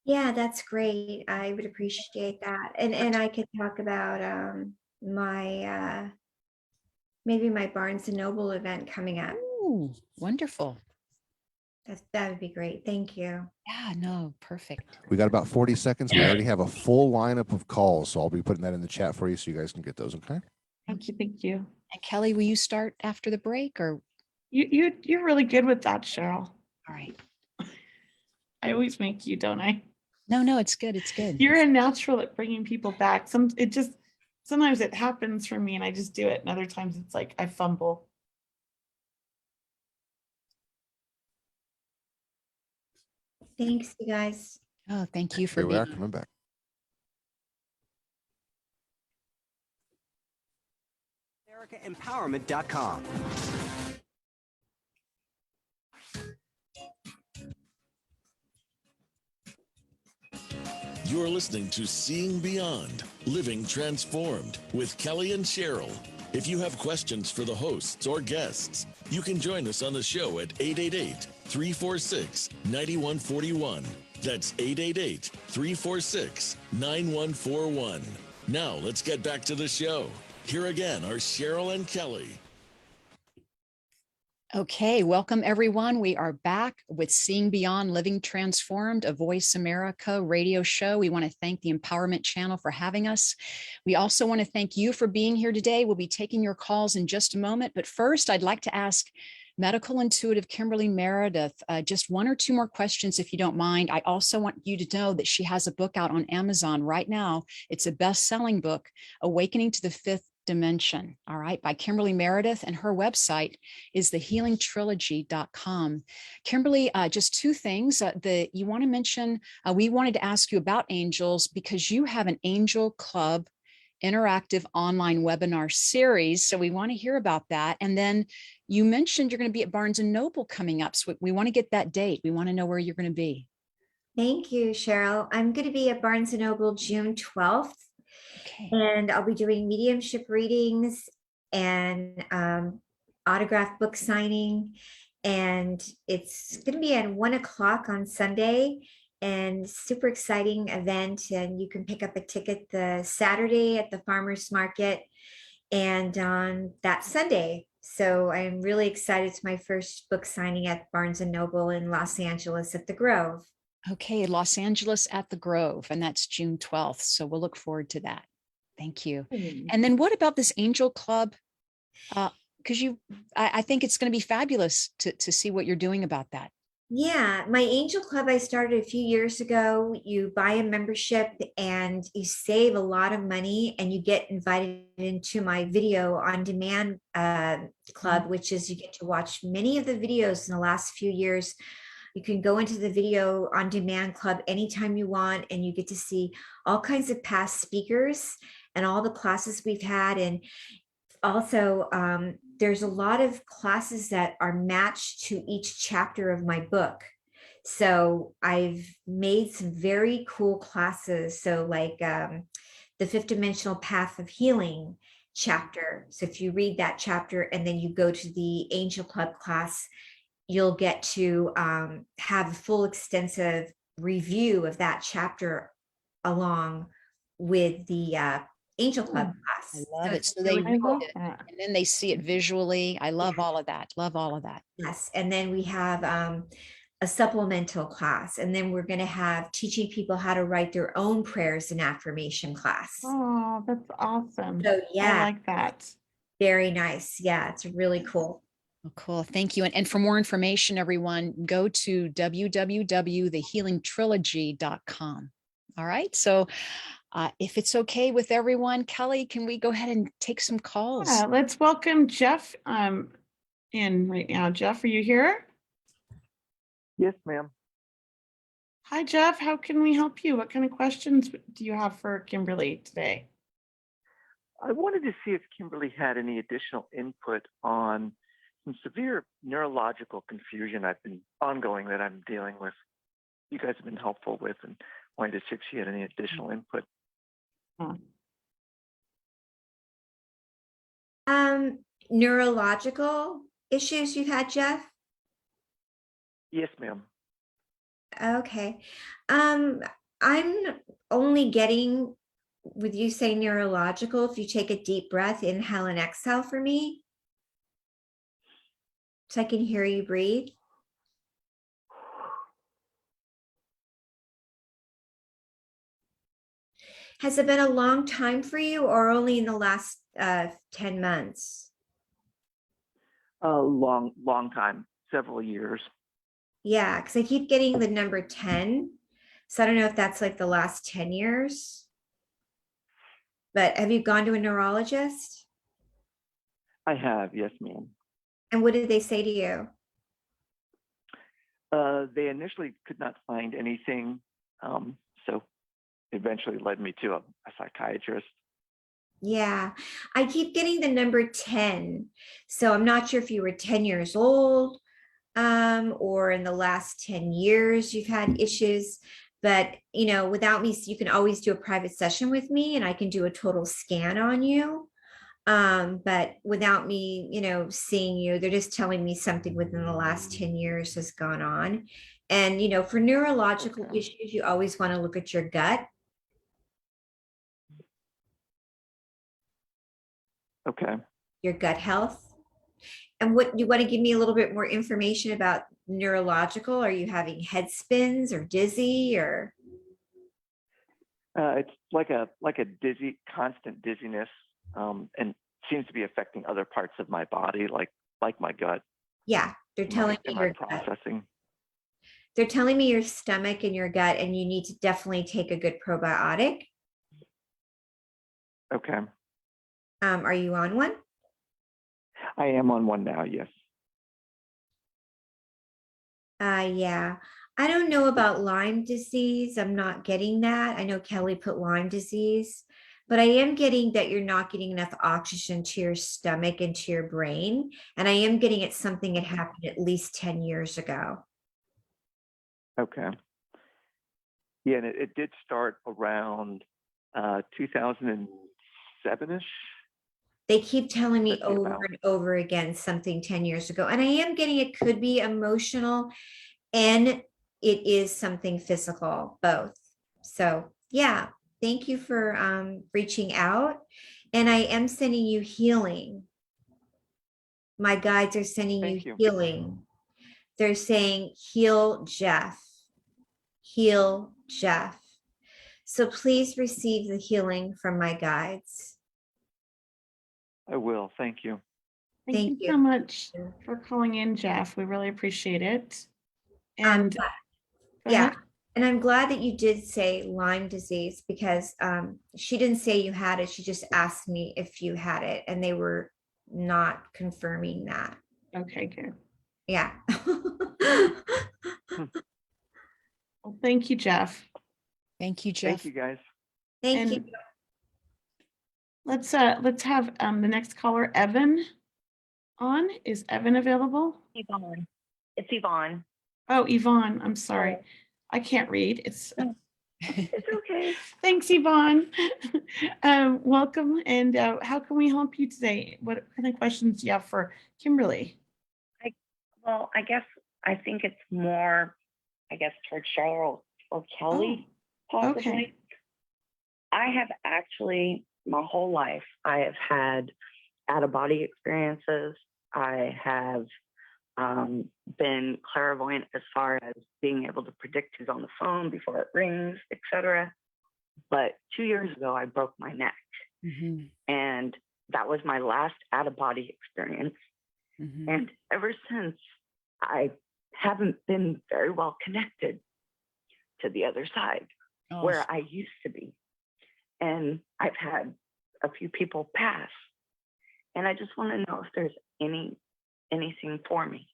C: Yeah, that's great. I would appreciate that. And I could talk about my maybe my Barnes and Noble event coming up.
B: Ooh, wonderful.
C: That would be great. Thank you.
B: Yeah, no, perfect.
A: We got about 40 seconds. We already have a full lineup of calls, so I'll be putting that in the chat for you so you guys can get those, okay?
D: thank you.
B: And Kelly, will you start after the break, or?
D: You're really good with that, Cheryl.
B: All right.
D: I always make you, don't I?
B: No, it's good. It's good.
D: You're a natural at bringing people back. Sometimes it happens for me and I just do it. And other times it's like I fumble.
C: Thanks, you guys.
B: Oh, thank you for
A: Here we are
B: being
A: coming back.
F: AmericaEmpowerment.com.
E: You're listening to Seeing Beyond, Living Transformed with Kelley and Cheryl. If you have questions for the hosts or guests, you can join us on the show at 888-346-9141. That's 888-346-9141. Now let's get back to the show. Here again are Cheryl and Kelley.
B: Okay, welcome everyone. We are back with Seeing Beyond, Living Transformed, a Voice America radio show. We want to thank the Empowerment Channel for having us. We also want to thank you for being here today. We'll be taking your calls in just a moment. But first, I'd like to ask Medical Intuitive Kimberly Meredith just one or two more questions, if you don't mind. I also want you to know that she has a book out on Amazon right now. It's a best-selling book, Awakening to the Fifth Dimension, all right, by Kimberly Meredith, and her website is thehealingtrilogy.com. Kimberly, just two things that you want to mention. We wanted to ask you about angels because you have an Angel Club interactive online webinar series. So we want to hear about that. And then you mentioned you're going to be at Barnes and Noble coming up. So we want to get that date. We want to know where you're going to be.
C: Thank you, Cheryl. I'm going to be at Barnes and Noble June 12th.
B: Okay.
C: And I'll be doing mediumship readings and autograph book signing. And it's going to be at 1:00 on Sunday, and super exciting event. And you can pick up a ticket the Saturday at the farmer's market and on that Sunday. So I'm really excited. It's my first book signing at Barnes and Noble in Los Angeles at the Grove.
B: Okay, Los Angeles at the Grove, and that's June 12th. So we'll look forward to that. Thank you. And then what about this Angel Club? Because I think it's going to be fabulous to see what you're doing about that.
C: Yeah, my Angel Club I started a few years ago. You buy a membership and you save a lot of money, and you get invited into my video on demand club, which is you get to watch many of the videos in the last few years. You can go into the video on demand club anytime you want, and you get to see all kinds of past speakers and all the classes we've had. And also, there's a lot of classes that are matched to each chapter of my book. So I've made some very cool classes. So like the Fifth Dimensional Path of Healing chapter. So if you read that chapter and then you go to the Angel Club class, you'll get to have a full extensive review of that chapter along with the Angel Club class.
B: I love it. So
C: really
B: they read
C: cool.
B: it and then they see it visually. I love all of that. Love all of that.
C: Yes. And then we have a supplemental class. And then we're going to have teaching people how to write their own prayers and affirmation class.
D: Oh, that's awesome.
C: So yeah,
D: I like that.
C: Very nice. Yeah, it's really cool.
B: Oh, cool. Thank you. And for more information, everyone, go to www.thehealingtrilogy.com. All right. So if it's okay with everyone, Kelley, can we go ahead and take some calls?
D: Yeah, let's welcome Jeff in right now. Jeff, are you here?
F: Yes, ma'am.
D: Hi, Jeff. How can we help you? What kind of questions do you have for Kimberly today?
F: I wanted to see if Kimberly had any additional input on some severe neurological confusion I've been ongoing that I'm dealing with. You guys have been helpful with, and wanted to see if she had any additional input.
C: Neurological issues you've had, Jeff?
F: Yes, ma'am.
C: Okay. I'm only getting, with you say neurological, if you take a deep breath, inhale and exhale for me, so I can hear you breathe. Has it been a long time for you, or only in the last 10 months?
F: A long time, several years.
C: Yeah, because I keep getting the number 10. So I don't know if that's like the last 10 years. But have you gone to a neurologist?
F: I have, yes, ma'am.
C: And what did they say to you?
F: They initially could not find anything, so eventually led me to a psychiatrist.
C: Yeah, I keep getting the number 10. So I'm not sure if you were 10 years old or in the last 10 years you've had issues. But, without me, you can always do a private session with me and I can do a total scan on you. But without me, seeing you, they're just telling me something within the last 10 years has gone on. And, for neurological
F: Okay.
C: issues, you always want to look at your gut.
F: Okay.
C: Your gut health. And what you want to give me a little bit more information about neurological? Are you having head spins or dizzy or?
F: It's like a constant dizziness, and seems to be affecting other parts of my body, like my gut.
C: Yeah, they're telling me
F: my
C: your gut.
F: processing.
C: They're telling me your stomach and your gut, and you need to definitely take a good probiotic.
F: Okay.
C: Are you on one?
F: I am on one now. Yes.
C: Yeah. I don't know about Lyme disease. I'm not getting that. I know Kelly put Lyme disease, but I am getting that you're not getting enough oxygen to your stomach and to your brain. And I am getting it something that happened at least 10 years ago.
F: Okay. Yeah, and it did start around 2007-ish.
C: They keep telling me
F: That's the
C: over
F: amount.
C: and over again something 10 years ago. And I am getting it could be emotional and it is something physical, both. So yeah, thank you for reaching out. And I am sending you healing. My guides are sending
F: Thank
C: you
F: you.
C: healing. They're saying, heal Jeff. Heal Jeff. So please receive the healing from my guides.
F: I will. Thank you.
D: Thank you so much for calling in, Jeff. We really appreciate it. And go
C: yeah.
D: ahead.
C: And I'm glad that you did say Lyme disease because she didn't say you had it. She just asked me if you had it and they were not confirming that.
D: Okay, good.
C: Yeah.
D: Well, thank you, Jeff.
B: Thank you, Jeff.
F: Thank you, guys.
C: Thank you.
D: And let's have the next caller, Evan, on. Is Evan available?
G: Yvonne. It's Yvonne.
D: Oh, Yvonne. I'm sorry. I can't read. It's
G: It's okay.
D: Thanks, Yvonne. Welcome. And how can we help you today? What kind of questions do you have for Kimberly?
G: Well, I think it's more, towards Cheryl or Kelley, possibly.
D: Okay.
G: I have actually, my whole life, I have had out-of-body experiences. I have been clairvoyant as far as being able to predict who's on the phone before it rings, etc. But 2 years ago, I broke my neck.
B: Mm-hmm.
G: And that was my last out-of-body experience.
B: Mm-hmm.
G: And ever since, I haven't been very well connected to the other side where I used to be. And I've had a few people pass. And I just want to know if there's anything for me.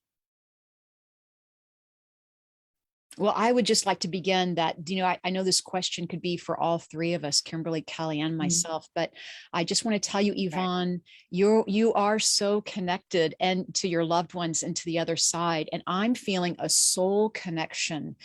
B: Well, I would just like to begin that, I know this question could be for all three of us, Kimberly, Kelley, and myself, but I just want to tell you, Yvonne, you are so connected and to your loved ones and to the other side. And I'm feeling a soul connection.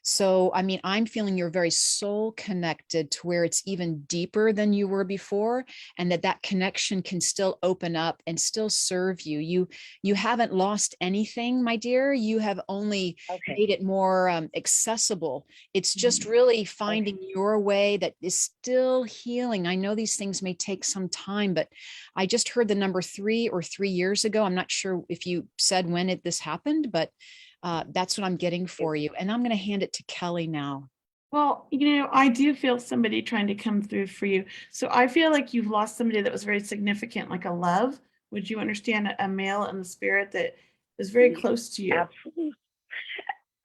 B: So, I'm feeling you're very soul connected to where it's even deeper than you were before, and that connection can still open up and still serve you. You haven't lost anything, my dear. You have only made it more accessible. It's just really finding your way that is still healing. I know these things may take some time, but I just heard the number 3 or 3 years ago. I'm not sure if you said when this happened, but that's what I'm getting for you. And I'm going to hand it to Kelley now.
D: Well, I do feel somebody trying to come through for you. So I feel like you've lost somebody that was very significant, like a love. Would you understand a male in the spirit that is very close to you?
G: Absolutely.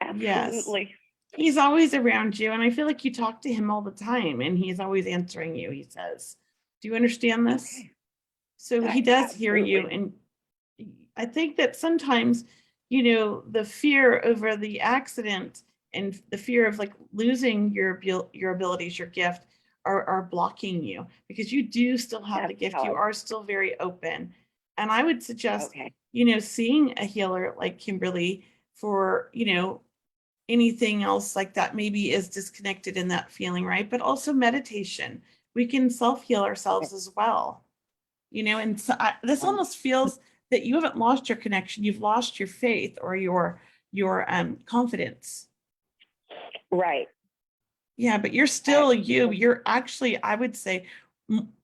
G: Absolutely.
D: Yes. He's always around you. And I feel like you talk to him all the time and he's always answering you, he says. Do you understand this?
G: Okay.
D: So he does hear you. And I think that sometimes, the fear over the accident and the fear of like losing your abilities, your gift are blocking you because you do still have the gift. You are still very open. And I would suggest, seeing a healer like Kimberly for, anything else like that maybe is disconnected in that feeling, right? But also meditation. We can self-heal ourselves as well, you know, and so this almost feels that you haven't lost your connection, you've lost your faith or your confidence.
G: Right.
D: Yeah, but you're still you. You're actually, I would say,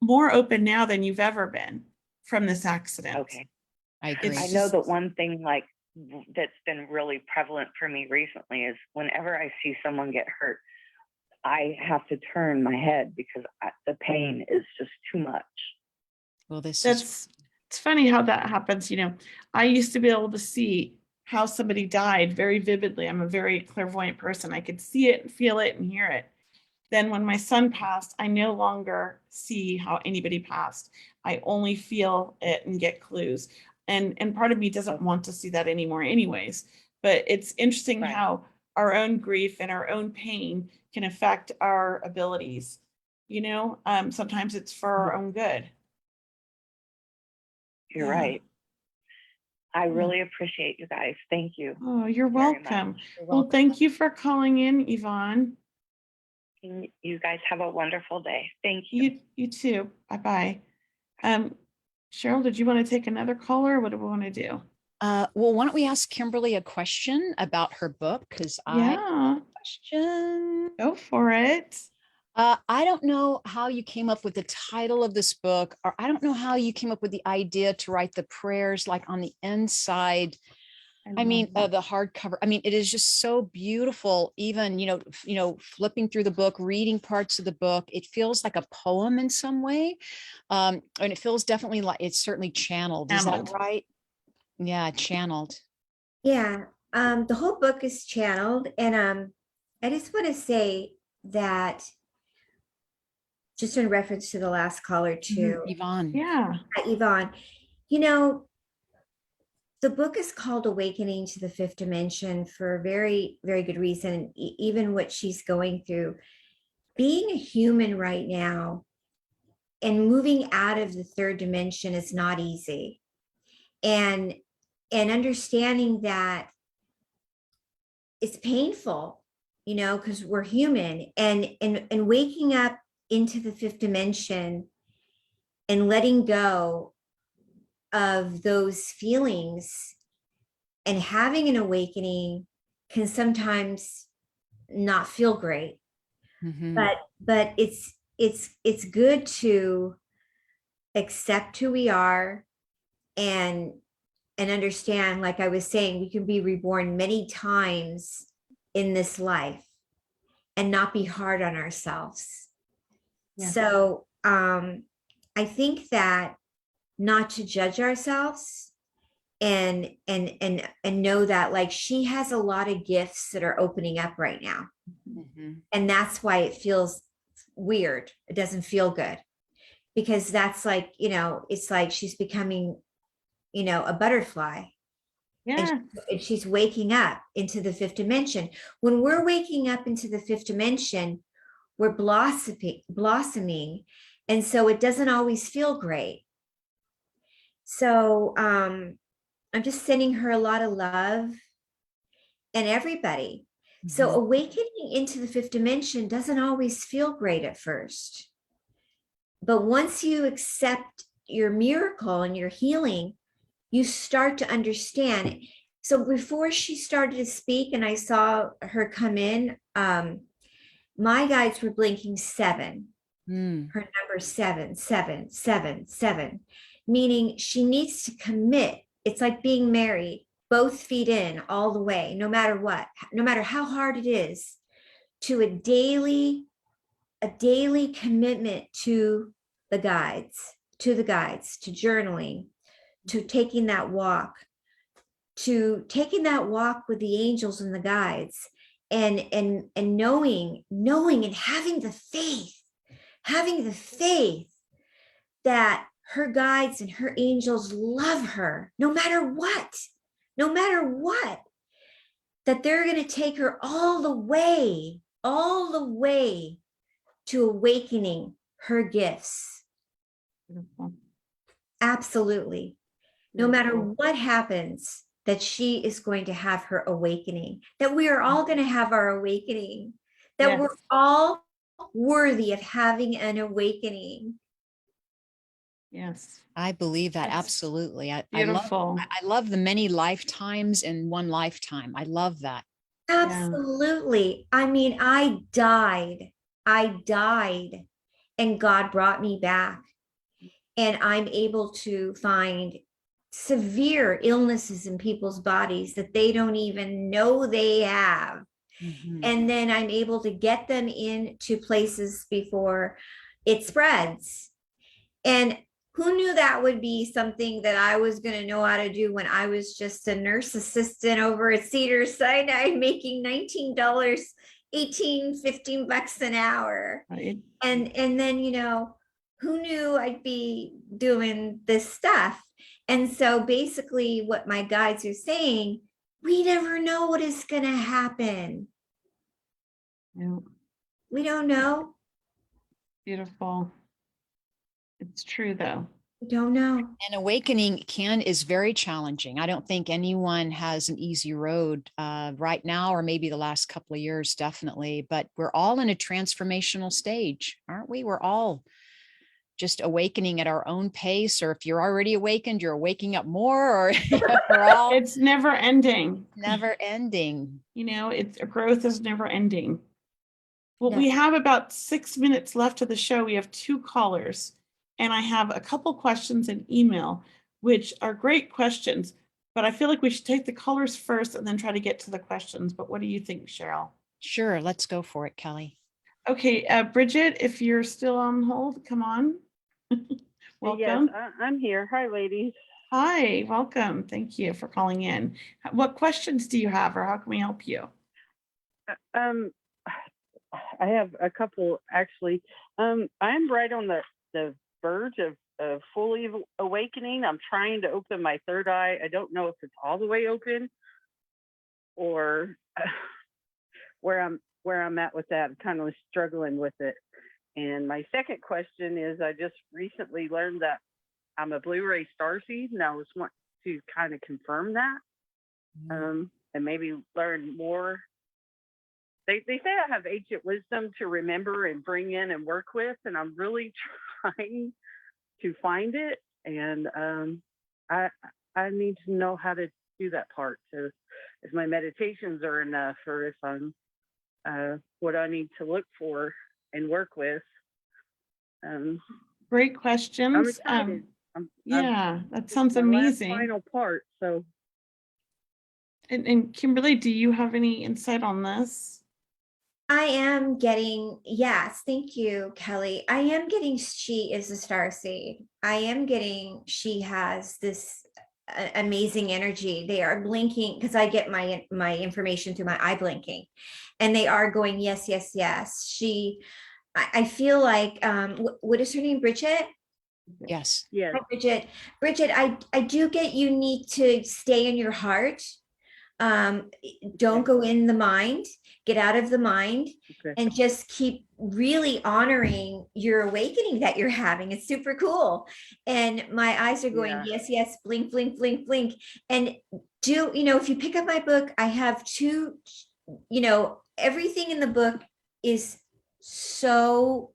D: more open now than you've ever been from this accident.
G: Okay.
B: I agree.
G: I know that one thing like that's been really prevalent for me recently is whenever I see someone get hurt, I have to turn my head because the pain is just too much.
B: Well,
D: It's funny how that happens. You know, I used to be able to see how somebody died very vividly. I'm a very clairvoyant person. I could see it and feel it and hear it. Then when my son passed, I no longer see how anybody passed. I only feel it and get clues. And part of me doesn't want to see that anymore anyways. But it's interesting
G: Right.
D: how our own grief and our own pain can affect our abilities. You know, sometimes it's for our own good.
G: You're
D: Yeah.
G: right. I really appreciate you guys. Thank you.
D: Oh, you're
G: very much.
D: welcome. Well, thank you for calling in, Yvonne.
G: You guys have a wonderful day. Thank you.
D: You too. Bye-bye. Cheryl, did you want to take another caller? What do we want to do?
B: well, why don't we ask Kimberly a question about her book? Because
D: Yeah,
B: question.
D: go for it.
B: I don't know how you came up with the title of this book, or I don't know how you came up with the idea to write the prayers like on the inside. I mean,
D: love
B: the hardcover. I mean, it is just so beautiful. Even flipping through the book, reading parts of the book, it feels like a poem in some way, and it feels definitely like it's certainly channeled. Is that
D: Channeled.
B: right? Yeah, channeled.
C: Yeah, the whole book is channeled, and I just want to say that, just in reference to the last caller too,
B: Yvonne.
D: Yeah.
C: Yvonne, you know, the book is called Awakening to the Fifth Dimension for a very, very good reason. Even what she's going through, being a human right now and moving out of the third dimension is not easy. And understanding that it's painful, you know, because we're human, and waking up into the fifth dimension and letting go of those feelings and having an awakening can sometimes not feel great. But it's good to accept who we are and understand, like I was saying, we can be reborn many times in this life and not be hard on ourselves.
D: Yeah.
C: So I think that not to judge ourselves and know that, like, she has a lot of gifts that are opening up right now. And that's why it feels weird. It doesn't feel good, because that's like, you know, it's like she's becoming, you know, a butterfly.
D: Yeah.
C: And she's waking up into the fifth dimension. When we're waking up into the fifth dimension, we're blossoming. And so it doesn't always feel great. So I'm just sending her a lot of love, and everybody. So awakening into the fifth dimension doesn't always feel great at first. But once you accept your miracle and your healing, you start to understand it. So before she started to speak and I saw her come in, my guides were blinking 7. Her number 7, 7, 7, 7, meaning she needs to commit. It's like being married, both feet in all the way, no matter what, no matter how hard it is, to a daily commitment to the guides, to journaling, to taking that walk with the angels and the guides, and knowing and having the faith that her guides and her angels love her no matter what, that they're going to take her all the way to awakening her gifts.
D: Beautiful.
C: Absolutely. No matter what happens, that she is going to have her awakening, that we are all going to have our awakening, that
D: Yes.
C: we're all worthy of having an awakening.
D: Yes.
B: I believe that.
D: That's
B: absolutely.
D: beautiful.
B: I love the many lifetimes in one lifetime. I love that.
C: Absolutely. I mean, I died, and God brought me back. And I'm able to find severe illnesses in people's bodies that they don't even know they have.
B: Mhm.
C: And then I'm able to get them into places before it spreads. And who knew that would be something that I was going to know how to do when I was just a nurse assistant over at Cedars-Sinai making $19, 18, 15 bucks an hour.
D: Right.
C: And then, you know, who knew I'd be doing this stuff? And so basically what my guides are saying, we never know what is going to happen.
D: Yeah.
C: We don't know.
D: Beautiful. It's true though.
C: We don't know.
B: And awakening is very challenging. I don't think anyone has an easy road right now, or maybe the last couple of years, definitely. But we're all in a transformational stage, aren't we? We're all just awakening at our own pace. Or if you're already awakened, you're waking up more. Or we're all
D: It's never ending.
B: never ending.
D: You know, it's growth is never ending. Well,
C: No.
D: we have about 6 minutes left of the show. We have 2 callers, and I have a couple questions in email, which are great questions, but I feel like we should take the callers first and then try to get to the questions. But what do you think, Cheryl?
B: Sure, let's go for it, Kelley.
D: Okay, Bridget, if you're still on hold, come on. Welcome.
H: Yes, I'm here. Hi, ladies.
D: Hi, welcome. Thank you for calling in. What questions do you have, or how can we help you?
H: I have a couple actually. I'm right on the verge of fully awakening. I'm trying to open my third eye. I don't know if it's all the way open or where I'm at with that. I'm kind of struggling with it. And my second question is, I just recently learned that I'm a Blu-ray starseed, and I was wanting to kind of confirm that, and maybe learn more. They say I have ancient wisdom to remember and bring in and work with, and I'm really trying to find it. And I need to know how to do that part. So if my meditations are enough, or if I'm what I need to look for and work with.
D: Great questions.
H: I'm excited.
D: Yeah, that sounds
H: my last
D: amazing.
H: final part. So,
D: and Kimberly, do you have any insight on this?
C: I am getting, yes, thank you, Kelley. I am getting, she is a starseed. I am getting, she has this amazing energy. They are blinking, because I get my information through my eye blinking, and they are going, yes, yes, yes. I feel like, what is her name? Bridget?
B: Yes.
H: yeah.
C: Hi, Bridget, I do get you need to stay in your heart. Don't go in the mind, get out of the mind, and just keep really honoring your awakening that you're having. It's super cool. And my eyes are going, yes, yes, blink, blink, blink, blink. And if you pick up my book, I have 2, everything in the book is so,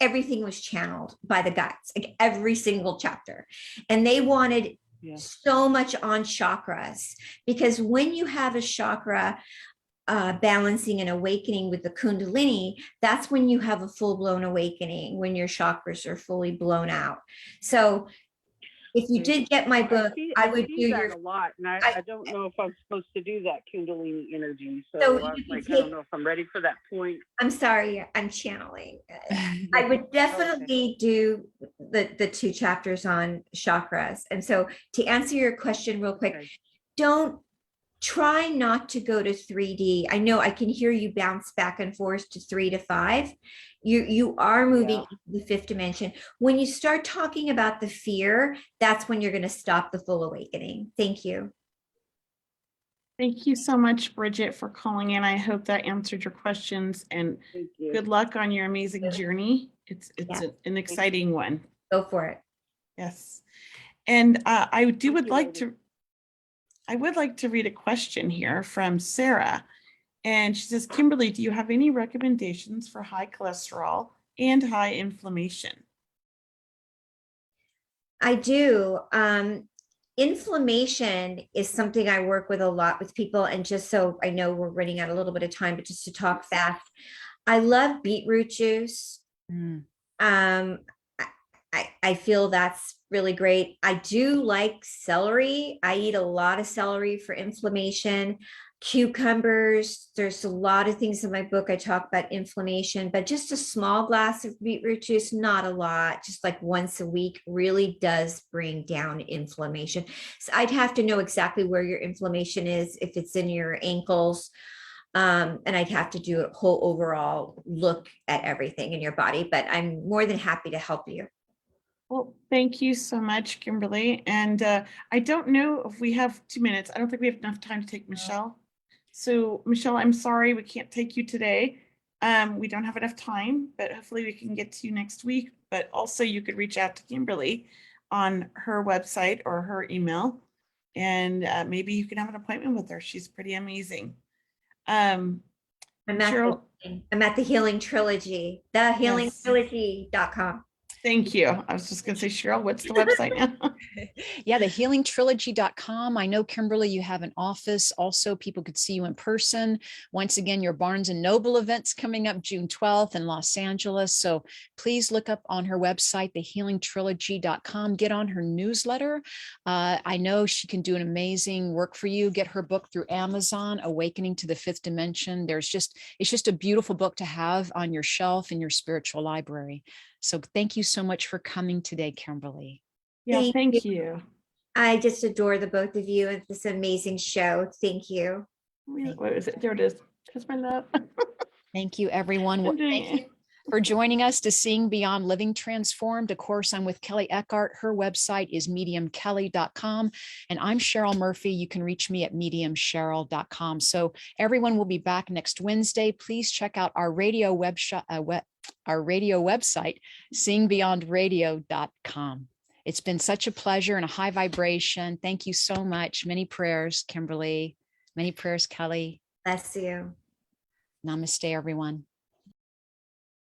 C: everything was channeled by the guides, like every single chapter. And they wanted so much on chakras, because when you have a chakra balancing and awakening with the Kundalini, that's when you have a full-blown awakening, when your chakras are fully blown out. So if you did get my book, I would do
H: that a lot, and I don't know if I'm supposed to do that Kundalini energy. So I was like, I don't know if I'm ready for that point.
C: I'm sorry, I'm channeling. I would definitely do the 2 chapters on chakras. And so to answer your question real quick, try not to go to 3D. I know I can hear you bounce back and forth to 3 to 5. You are moving into the 5th dimension. When you start talking about the fear, that's when you're going to stop the full awakening. Thank you.
D: Thank you so much, Bridget, for calling in. I hope that answered your questions, and good luck on your amazing journey. It's an exciting one.
C: Go for it.
D: Yes. And I would like to, I would like to read a question here from Sarah. And she says, Kimberly, do you have any recommendations for high cholesterol and high inflammation?
C: I do. Inflammation is something I work with a lot with people. And just so I know we're running out a little bit of time, but just to talk fast, I love beetroot juice.
B: Mm.
C: I feel that's really great. I do like celery. I eat a lot of celery for inflammation. Cucumbers. There's a lot of things in my book. I talk about inflammation, but just a small glass of beetroot juice, not a lot, just like once a week, really does bring down inflammation. So I'd have to know exactly where your inflammation is, if it's in your ankles. And I'd have to do a whole overall look at everything in your body, but I'm more than happy to help you.
D: Well, thank you so much, Kimberly. And I don't know if we have 2 minutes. I don't think we have enough time to take Michelle. So Michelle, I'm sorry we can't take you today. We don't have enough time, but hopefully we can get to you next week. But also you could reach out to Kimberly on her website or her email, and maybe you can have an appointment with her. She's pretty amazing.
C: I'm at the Healing Trilogy, thehealingtrilogy.com.
D: Thank you. I was just going to say, Cheryl, what's the website now?
B: Yeah, thehealingtrilogy.com. I know, Kimberly, you have an office. Also, people could see you in person. Once again, your Barnes and Noble event's coming up June 12th in Los Angeles. So please look up on her website, thehealingtrilogy.com. Get on her newsletter. I know she can do an amazing work for you. Get her book through Amazon, Awakening to the Fifth Dimension. It's just a beautiful book to have on your shelf in your spiritual library. So thank you so much for coming today, Kimberly.
D: Yeah, thank you.
C: I just adore the both of you and this amazing show. Thank you.
D: What is it? There it is. Kiss my love.
B: Thank you, everyone. Thank you for joining us to Seeing Beyond Living Transformed. Of course, I'm with Kelley Eckhardt. Her website is mediumkelly.com. And I'm Cheryl Murphy. You can reach me at mediumcheryl.com. So everyone will be back next Wednesday. Please check out our radio website, seeingbeyondradio.com. It's been such a pleasure and a high vibration. Thank you so much. Many prayers, Kimberly. Many prayers, Kelley.
C: Bless you.
B: Namaste, everyone.